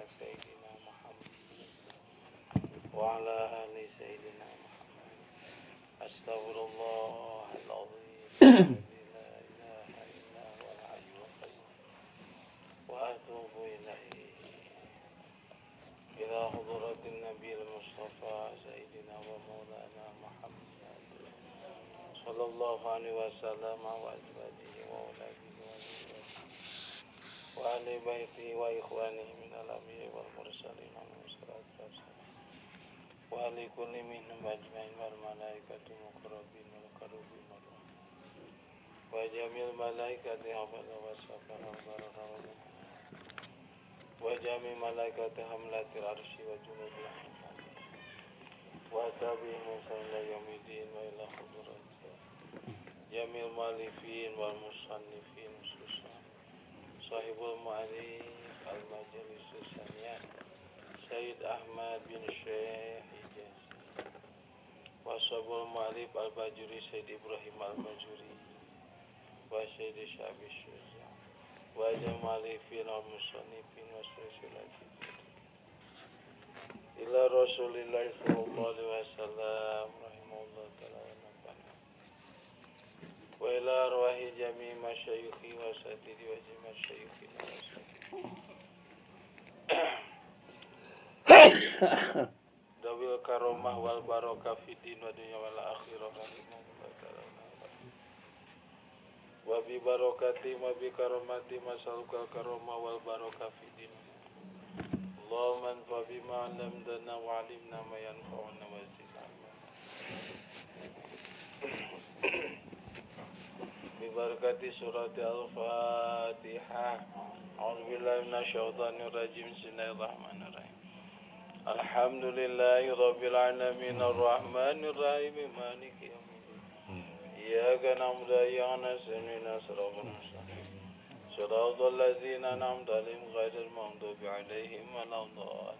سيدنا محمد وعلى آل سيدنا محمد. أستغفر الله العظيم الذي لا إله إلا هو الحي القيوم وأتوب إليه إلى حضرة النبي المصطفى سيدنا ومولانا محمد صلى الله عليه وسلم وأزواجه وأولاده وذريته وأهل بيته وإخوانه من الأنبياء والمرسلين والصلاة والسلام وأهل كل منهم أجمعين والملائكة المقربين والكروبين وجميع الملائكة حفظة وسفر وبرر وجميع ملائكة حملة العرش وجنودها وتابعهم إلى يوم الدين وإلى حضرة جميع المؤلفين والمصنفين خصوصا صاحب المؤلف المجلس الثانية سيد أحمد بن شيخ حجازي وصاحب المؤلف الباجوري سيد إبراهيم المجوري وسيد شعبي الشجاع وجميع المؤلفين والمصنفين وسلسلة إلى رسول الله صلى الله عليه وسلم رحمه الله تعالى ونفعنا وإلى أرواح جميع مشايخي وأساتذتي وجميع مشايخنا وأساتذتي Dawil karomah wal barakah fid din wa dunya wal akhirah rahimahullah ta'ala wa bi barakati wa bi karomati masalukal karomah wal barakah fid din Allahumma anfa bima 'allamtana wa 'allimna ma yanfa'una wa zidna bi barakati surat al-Fatihah a'udzu billahi minasyaitonir rajim bismillahirrahmanirrahim Alhamdulillahi rabbil alamin arrahmanir rahim maliki yaumiddin iyyaka na'budu wa iyyaka nasta'in siratal mustaqim siratal ladzina an'amta 'alaihim ghairil maghdubi 'alaihim waladdallin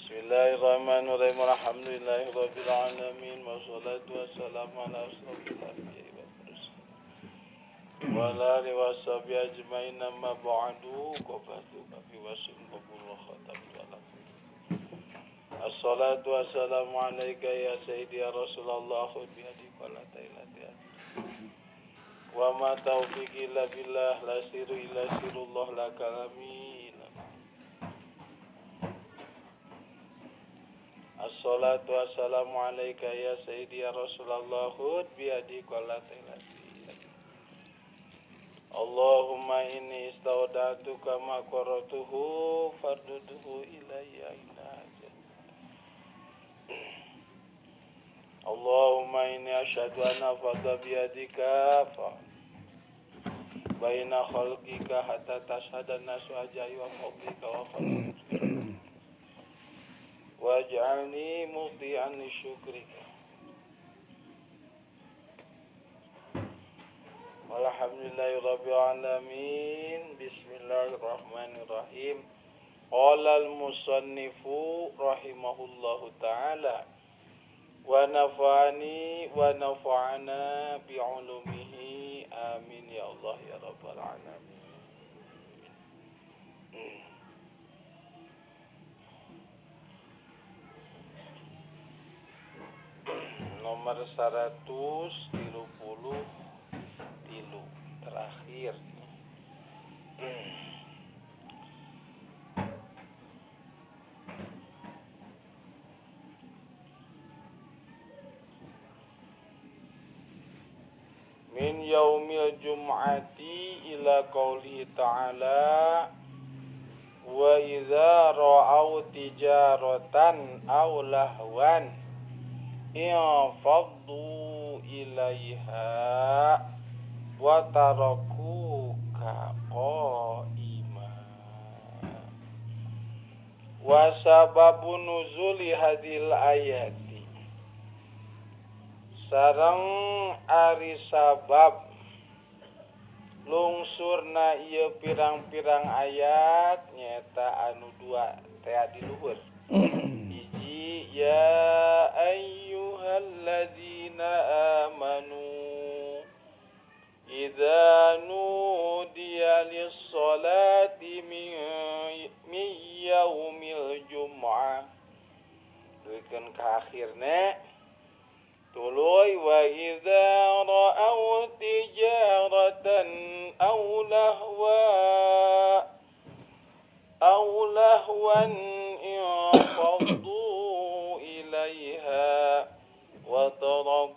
Bismillahirrahmanirrahim alhamdulillahi rabbil alamin wassalatu wassalamu ala asyrofil anbiya'i wal mursalin wa ala alihi washabihi ajmain amma ba'du qafatu bi wasim qabul wa khatam Assalatu wassalamu alaika ya sayyidi ya Rasulullah khudh bi hadi qala tailatiha wa ma taufiqi illa billah la siru illa sirullah la kalami Assalatu wassalamu alaika ya sayyidi ya Rasulullah khudh bi hadi qala tailatiha Allahumma inni istawda'tuka ma qara'tuhu farduduhu ilayya Allahumma inni asyhadu anna fadla biyadika fa baina khalqika hatta tashhada an-nasu ajayi wa fadlika wa khalqika waj'alni mudi'an li syukrika walhamdulillahi rabbil alamin bismillahirrahmanirrahim qala al-musannifu rahimahullahu ta'ala wa nafa'ani wa nafa'ana bi'ulumihi amin ya Allah ya rabbal alamin nomor 133 terakhir min yaumil jum'ati ila qaulihi ta'ala wa idza ra'au tijaratan aw lahwan infaddu ilaiha wa tarakuka qa'ima wa sababun nuzuli hadhil ayati sareng ari sabab lungsurna ieu pirang-pirang ayat nyata anu dua teh di luhur hiji ya ayyuhalladzina amanu idza nudiya lis-salati min dugikeun ka akhirna tuluy wa idza ra'aw tijaratan aw lahwan infaddu ilaiha wa tarakuka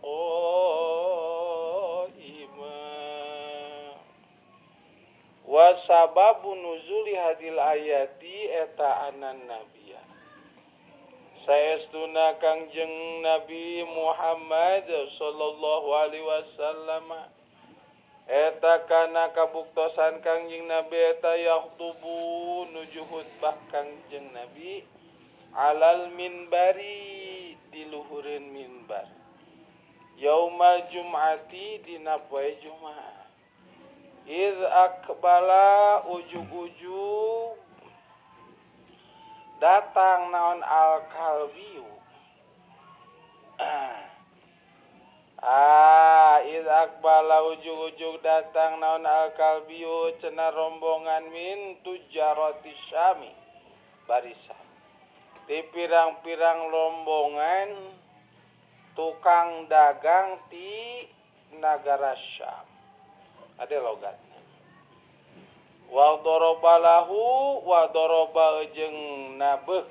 qa'ima. Wa sababu nuzuli hadil ayati eta anan nabiya saestuna Kangjeng Nabi Muhammad sallallahu alaihi wasallam eta kana kabuktosan Kangjeng Nabi eta yaktubu nuju khutbah Kangjeng Nabi alal minbari di luhureun minbar yaumal jum'ati dina poe Jumat. Idh akbala ujug-ujug datang naon al-kalbiyu. Idh akbala ujug-ujug datang naon al-kalbiyu cenah rombongan min tujarati Syami barisan. Ti pirang-pirang rombongan tukang dagang ti nagara Syam. Ada logatna. Wa doroba lahu wa doroba jeung nabeuh.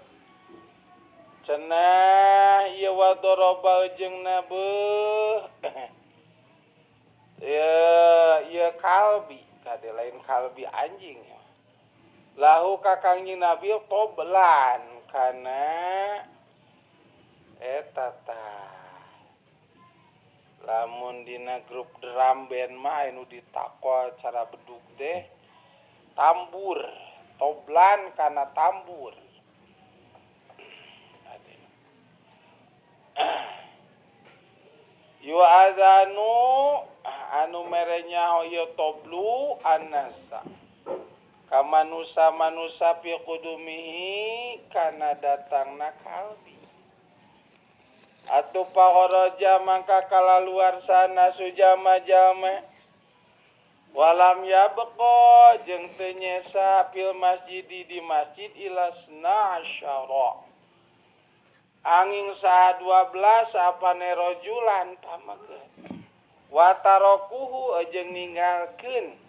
Cenah ieu wa doroba jeung nabeuh. Ieu kalbi, kade lain kalbi anjing. Lahu ka Kangjeng Nabi toblan kana eta tah. Lamun dina grup drum band mah anu ditakwa cara bedug teh tambur, toblan kana tambur. Yu azanu anu merenya ieu toblu anasa. Ka manusa fi qudumihi kana datangna kalbi. Atu pahoroja mangka kalaluar sana sujama-jama walam yabqa jeung teu nyesa fil masjidi di masjid ilasna asyara angin saha 12 apane rajulan pamageut wa tarakuhu jeung ninggalkeun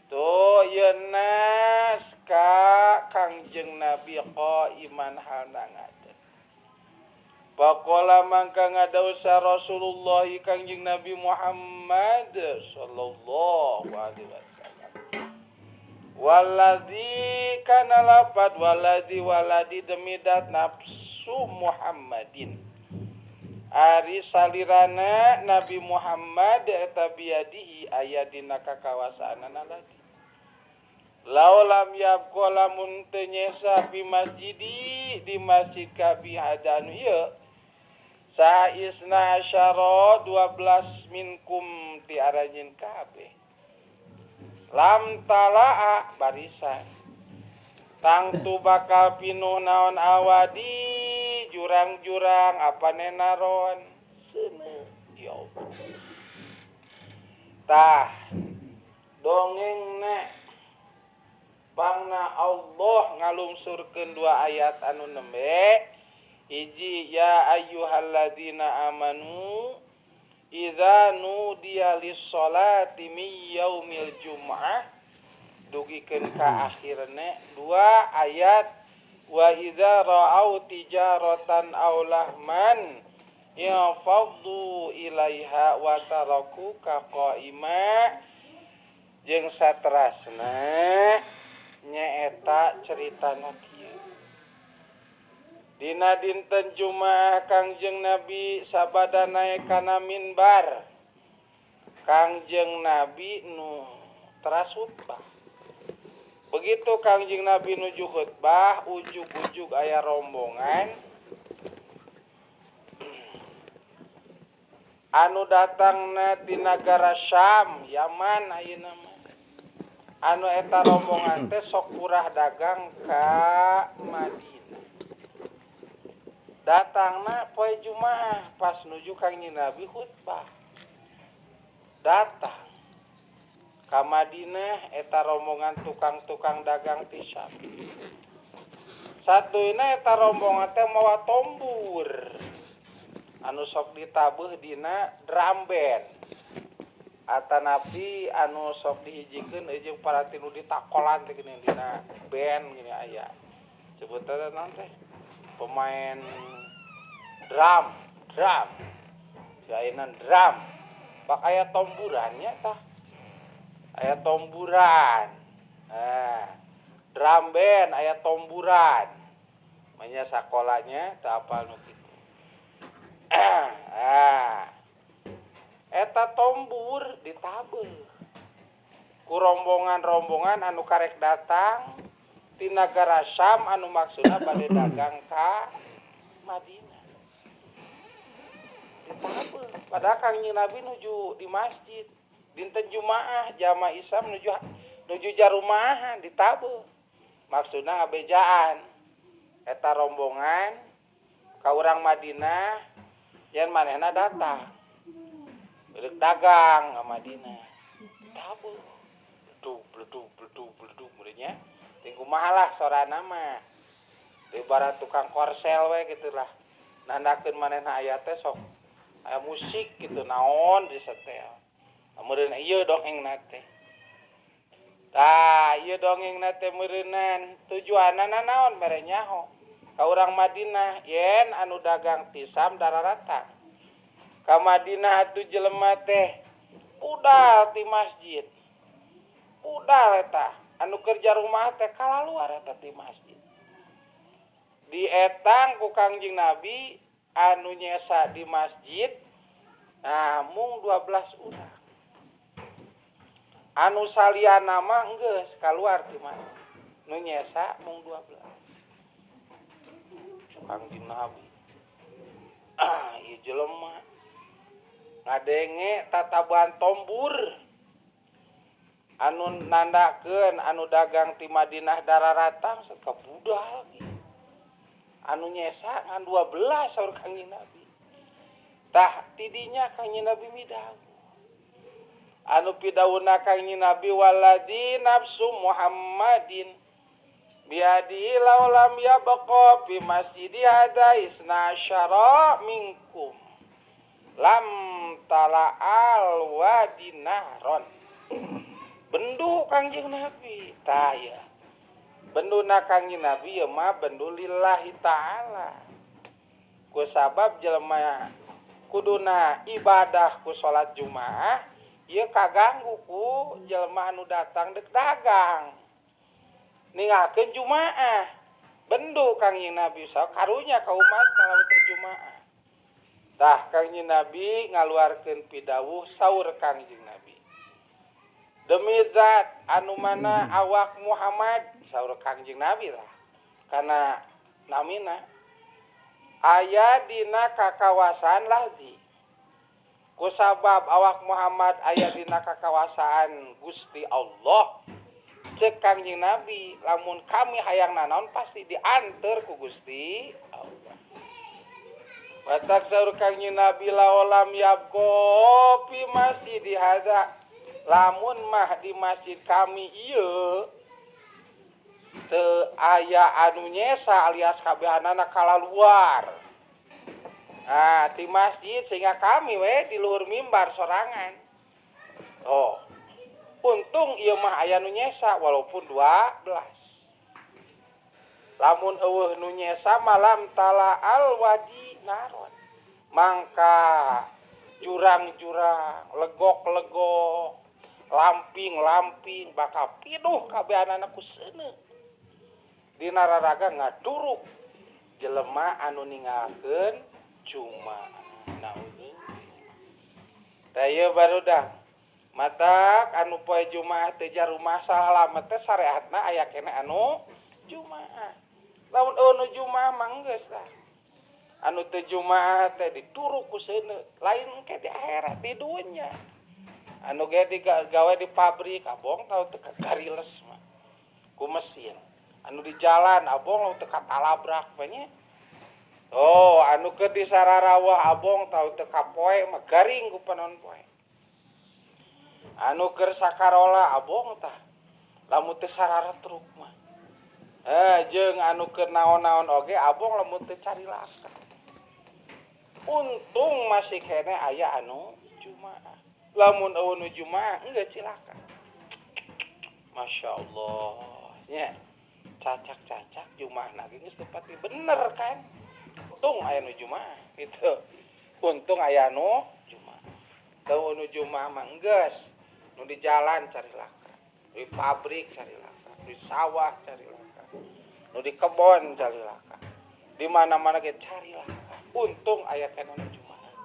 tu yeun nas ka Kangjeng Nabi qaiman halna ngadeg. Pakola mangka ngadausa Rasulullah Kangjeng Nabi Muhammad sallallahu alaihi wasallam. Waladzi kana lapad waladi demi dat nafsu Muhammadin. Ari salirana Nabi Muhammad eta biadihi aya dina kakawasaanna ladi. Laulam yabqa lamun teu nyesa fi masjidi di masjid kabi hadanu ieu sa isna asyara 12 minkum ti aranjeun kabeh lam talaa barisan tangtu bakal pinuh naon awadi jurang-jurang apane naron seuneu ya Allah tah dongengna pangna Allah ngalungsurkeun 2 ayat anu nembe. Hiji ya ayyuhalladzina amanu idza nudiya lis-sholati min yaumil jum'ah dugikeun ka akhirna 2 ayat wa idza ra'au tijaratan aw lahman yafaddu ilaiha wa tarakuka qa'ima jeung saterasna nyaeta ceritana kieu. Dina dinten Jumaah Kangjeng Nabi sabada naek kana minbar. Kangjeng Nabi nu teras khutbah. Begitu Kangjeng Nabi nuju khutbah, ujug-ujug aya rombongan anu datangna ti nagara Syam, Yaman ayeuna mah. Anu eta rombongan teh sok urah dagang ka Madinah. Datangna poe Jumaah pas nuju Kangjeng Nabi khutbah. Datang ka Madinah eta rombongan tukang-tukang dagang ti Syam. Satuina eta rombongan teh mawa tombur anu sok ditabeuh dina drum band atanapi anu sok dihijikeun jeung para tinu ditakolan teh gini dina band gini aya sebutna naon teh pemain drum ayeuna drum bak aya tomburannya tah aya tomburan drum band aya tomburan manya sakolanya teu apal nu kitu eta tombur ditabeuh ku rombongan-rombongan anu karek datang ti nagara Syam anu maksudna bade dagang ka Madinah ditabeuh padahal Kangjeng Nabi nuju di masjid dinten Jumaah jamaah Islam nuju jarumahan ditabeuh maksudna ngabejaan eta rombongan ka urang Madinah yen manehna datang beurek dagang ka Madinah ditabeuh bledug meureunnya ting kumaha lah sorana mah ibarat tukang korsel we kitu lah nandakeun manehna aya teh sok aya musik gitu naon disetel meureun ieu dongengna teh tah ieu dongengna teh meureunan tujuanna naon mere nyaho ka urang Madinah yen anu dagang tisam dararata ka Madinah atuh jelema teh budal ti masjid budal eta anu kerja rumah teh kalaluar eta ti masjid dietang ku Kangjeng Nabi anu nyesa di masjid mung 12 urang anu saliyana mah geus kaluar ti masjid nu nyesa mung 12 Kangjeng Nabi ieu jelema ngadenge tataban tombur anu nandakeun anu dagang ti Madinah dararatang ka budal anu nyesa ngan 12 saur Kangjeng Nabi tah tidinya Kangjeng Nabi midau anu pidawuna Kangjeng Nabi waladi nafsu Muhammadin biadi laulam yabqa fi masjidi hada isna syara minkum lam tala'al wadinaron bendu Kangjeng Nabi tah ya benduna Kangjeng Nabi ya mah bendu lillahi ta'ala ku sabab jelema kuduna ibadah ku salat Jumaah ieu kaganggu ku jelema anu datang dek dagang ningakeun Jumaah bendu Kangjeng Nabi saha karunya ka umat malam teh Jumaah tah Kangjeng Nabi ngaluarkeun pidawuh saur Kangjeng Nabi demi zat anu mana awak Muhammad saur Kangjeng Nabi tah kana namina aya dina kakawasaan lahdi kusabab awak Muhammad aya dina kakawasaan Gusti Allah cek Kangjeng Nabi lamun kami hayang nanaon pasti diantar ku Gusti Allah batak saur Kangjeng Nabi laolam yabqa fi masjid hada lamun mah di masjid kami ieu teu aya anu nyesa alias kabehanana kalaluar ti masjid sehingga kami we di luhur mimbar sorangan untung ieu mah aya nu nyesa walaupun 12 lamun eueuh nu nyesa malam tala al wadi naron mangka jurang-jurang legok-legok lamping-lamping bakal pinuh kabehanana ku seuneu dina raraga ngaduruk jelema anu ninggalkeun Jumaah naudzubillah tah ieu barudak matak anu poe Jumaah teh jarumah salamet teh sareatna aya keneh anu Jumaah lamun anu Jumaah mah geus tah anu teu Jumaah teh dituruk ku seuneu lain ke di akhirat di dunya anu ge digawe di pabrik abong tau teu kagariles mah ku mesin anu di jalan abong teu katalabrak we nya anu ke di sararawah abong tau teu kapoe mah garing ku panon poe anu keur sakarola abong tah lamun teu sarara truk mah Jeung anu keur naon-naon oge abong lamun teu cari laka. Untung masih kene aya anu Jumaah. Lamun eueun nu Jumaah enggeus cilaka. Masya Allah nya cacak-cacak Jumaah nage geus teu pati bener kan. Untung aya nu Jumaah gitu. Untung aya nu Jumaah. Teu nu Jumaah mah enggeus. Nu di jalan cari laka. Di pabrik cari laka. Di sawah cari laka. Nu di kebon cari laka. Di mana-mana ge cari laka. Untung aya kana nu Jumaah.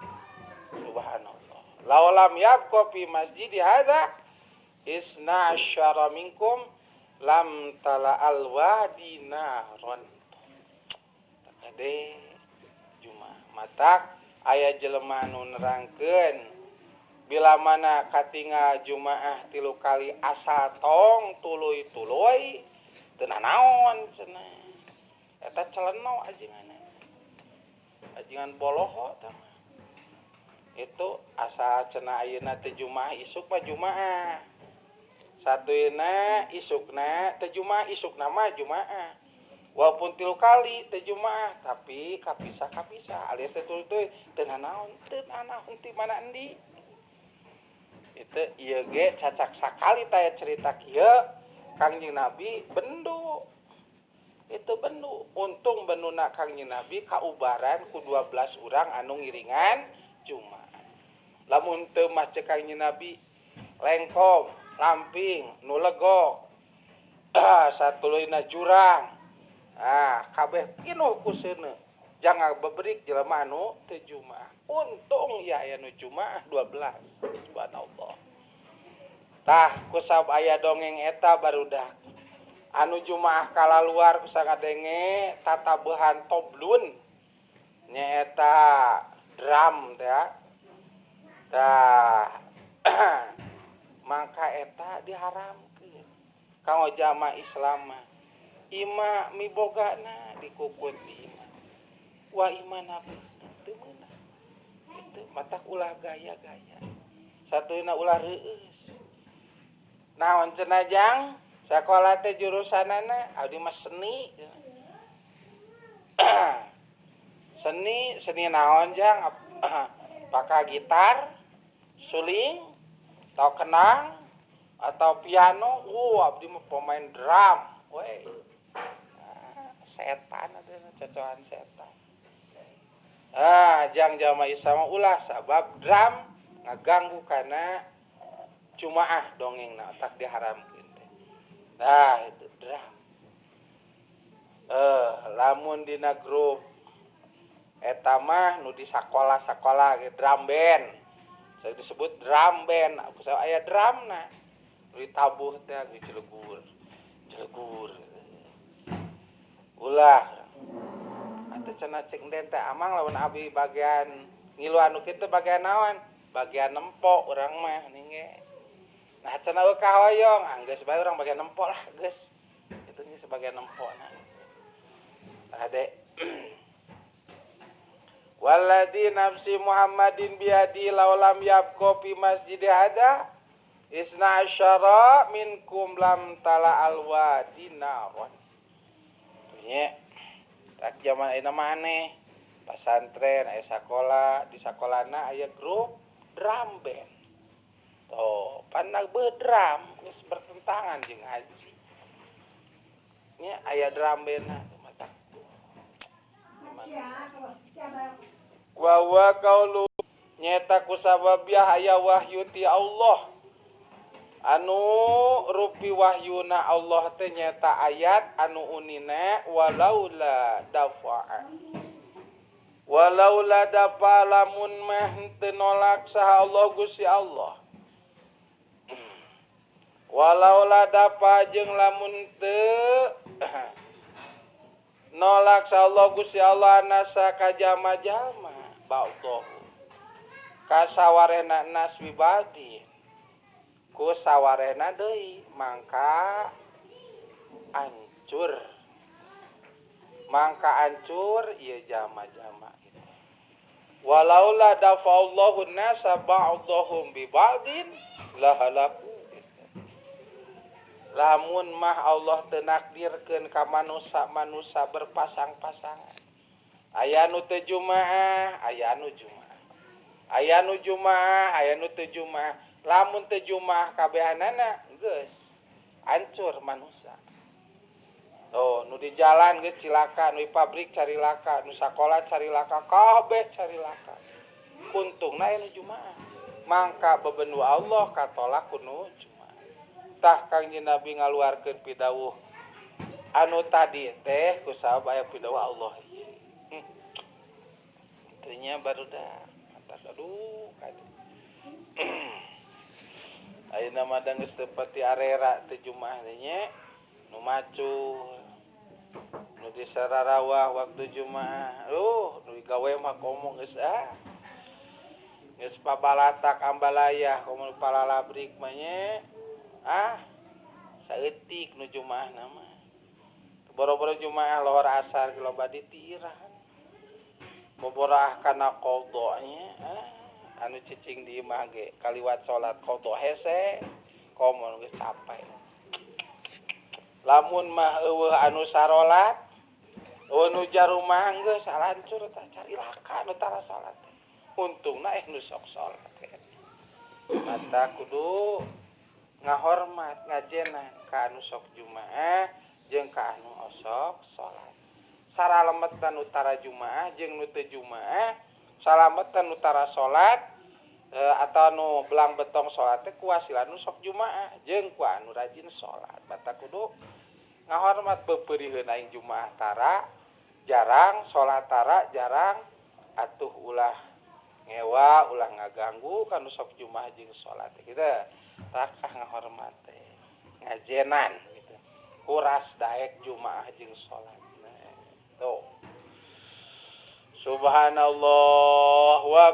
Subhanallah. Laulam yabqa fi masjidi hadza isna asyara minkum lam tala al wadi naron. Takade Jumaah. Matak aya jelema nu nerangkeun bila mana katingal Jumaah 3 kali asal tong tuluy-tuluy teu nanaon cenah. Eta celeno ajinganna. Ajingan boloho tah. Itu asa cenah ayeuna teh Jumaah isuk mah Jumaah. Satueuna isukna teh Jumaah isukna mah Jumaah. Walaupun 3 kali teh Jumaah tapi kapisah-kapisah alias teh tuluy-tuluy teu nanaon ti mana endi. Itu ieu ge cacak sakali taya cerita kieu Kangjeng Nabi bendu. Itu bendu. Untung benduna Kangjeng Nabi kaubaran ku 12 urang anu ngiringan Jumaah. Lamun teu mah ceuk Kangjeng Nabi lengkong, lamping, nu legok. Satuluyna jurang. Kabeh kinuh ku seuneu. Jangan beberik jelema anu teu Jumaah. Untung ya aya nu Jumaah 12. Subhanallah. Tah kusab aya dongeng eta barudak. Anu Jumaah kalaluar ku sangadenge tatabeuhan toblun. Nyaeta drum teh. Tah mangka eta diharamkeun. Kanggo jamaah Islam mah ima mibogana dikukut di imah. Wah imana beunang teu meunang. Itu matak ulah gaya-gaya. Satuina ulah reueus. Naon cenah Jang? Sakola teh jurusanana abdi mah seni. Seni naon Jang? Apakah gitar, suling, atau kenang, atau piano? Abdi mah pemain drum. Weh. Setan atuh cocokan setan. Jang jamaah Islam ulah sabab drum ngaganggu kana Jumaah dongengna tak diharamkeun teh. Itu drum. Lamun dina grup eta mah nu di sakola-sakola ge drum band. Saya disebut drum band. Aku aya drumna. Nu ditabuh teh Cilegur. Ulah atuh cenah cek den teh amang lamun abi bagian ngilu anu kitu bagian naon? Bagian nempo urang mah ninge. Nah cenah kahoyong, geus bae urang bagian nempo lah geus. Itu nya sebagai nempona. Ade. Walladzi nafsi Muhammadin biadi laulam yabqa fi masjid hada isna asyara minkum lam tala alwadi naron. Nya tak zaman ayeuna mah aneh. Pasantren aya sakola, di sakolana aya grup drum band. Pandag drum geus bertentangan jeung haji. Nya aya drum band teh mata. Wa qaulu nyata kusababiyah aya wahyu ti Allah. Anu rupi wahyuna Allah teh nyata ayat anu unina walaula dafa lamun mah teu nolak saha Allah Gusti Allah. Walaula dafa jeung lamun teu nolak saha Allah Gusti Allah nasa ka jalma-jalma ba'dahu kasawarena nas wibadi ku sawarena deui mangka ancur ieu jalma-jalma itu. Walaula dafa'allahu nasa ba'dahum bi ba'din lahalaku. lamun mah Allah teu nakdirkeun ka manusa berpasang-pasangan. Aya nu teu jumaah, aya nu jumaah. Aya nu jumaah, aya nu teu jumaah. Lamun teu jumaah kabehanana geus hancur manusia. Oh, nu di jalan geus cilaka, nu di pabrik carilaka, nu sakola carilaka, kabeh carilaka. Untungna aya nu jumaah. Mangka bebendu Allah katolak ku nu jumaah. Tah Kangjeng Nabi ngaluarkeun pidawuh anu tadi teh ku sabab aya pidawuh Allah. Teu nya barudak. Aduh, kade. Ayeuna mah da geus teu pati arera teu jumaah teh nya. Nu macul, nu di sararawah waktu jumaah. Nu gawe mah komo geus geus pabalatak ambalayah komo palalabrik mah nya. Saeutik nu jumaahna mah. Boro-boro jumaah lohor asar loba ditiirahan. Boborah kana qadha nya. Anu cicing di imah ge kaliwat salat qadha hese komo geus capek. Lamun mah eueuh anu sarolat, eueuh nu jarumah geus salancur tah carilaka nu tara salat. Untungna nu sok salat. Mata kudu ngahormat ngajenan ka anu sok jumaah jeung ka anu osok salat. Saralametan nu tara jumaah jeung nu teu jumaah, salametan nu tara salat atau nu belang betong salat teh kuasilan nu sok jumaah jeung ku anu rajin salat. Mata kudu ngahormat bepeurieun aing jumaah tara jarang, salat tara jarang, atuh ulah ngewa, ulah ngaganggu ka nu sok jumaah jeung salat teh kitu. Tak ngahormat teh ngajenan gitu. Kuras daek jumaah jeung salat. Tuh. Subhanallah wa